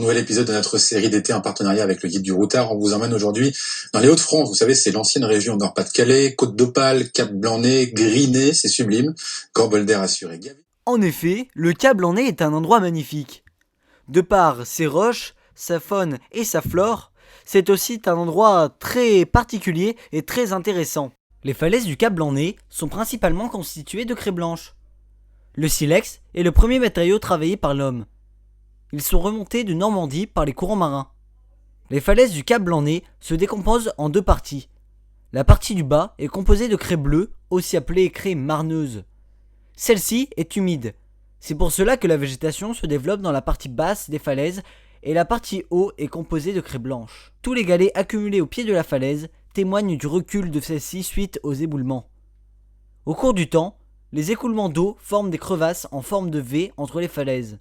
nouvel épisode de notre série d'été en partenariat avec le Guide du Routard. On vous emmène aujourd'hui dans les Hauts-de-France. Vous savez, c'est l'ancienne région Nord-Pas-de-Calais, Côte d'Opale, Cap-Blanc-Nez, Gris-Nez, c'est sublime. Corbeil d'air assuré. En effet, le Cap-Blanc-Nez est un endroit magnifique. De par ses roches, sa faune et sa flore, c'est aussi un endroit très particulier et très intéressant. Les falaises du Cap-Blanc-Nez sont principalement constituées de craie blanche. Le silex est le premier matériau travaillé par l'homme. Ils sont remontés de Normandie par les courants marins. Les falaises du Cap-Blanc-Nez se décomposent en deux parties. La partie du bas est composée de craie bleue, aussi appelée craie marneuse. Celle-ci est humide. C'est pour cela que la végétation se développe dans la partie basse des falaises et la partie haut est composée de craie blanche. Tous les galets accumulés au pied de la falaise témoignent du recul de celle-ci suite aux éboulements. Au cours du temps, les écoulements d'eau forment des crevasses en forme de V entre les falaises.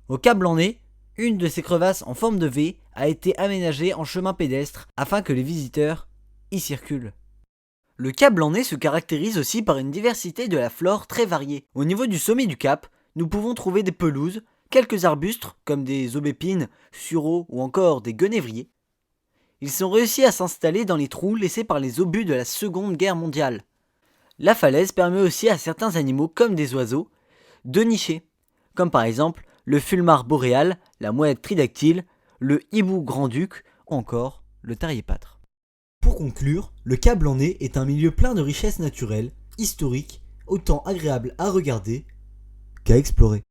Au Cap-Blanc-Nez, une de ces crevasses en forme de V a été aménagée en chemin pédestre afin que les visiteurs y circulent. Le Cap-Blanc-Nez se caractérise aussi par une diversité de la flore très variée. Au niveau du sommet du cap, nous pouvons trouver des pelouses, quelques arbustes comme des aubépines, sureaux ou encore des guenevriers. Ils sont réussis à s'installer dans les trous laissés par les obus de la Seconde Guerre mondiale. La falaise permet aussi à certains animaux comme des oiseaux de nicher, comme par exemple le fulmar boréal, la mouette tridactyle, le hibou grand-duc ou encore le tariépâtre. Pour conclure, le Cap-Blanc-Nez est un milieu plein de richesses naturelles, historiques, autant agréable à regarder qu'à explorer.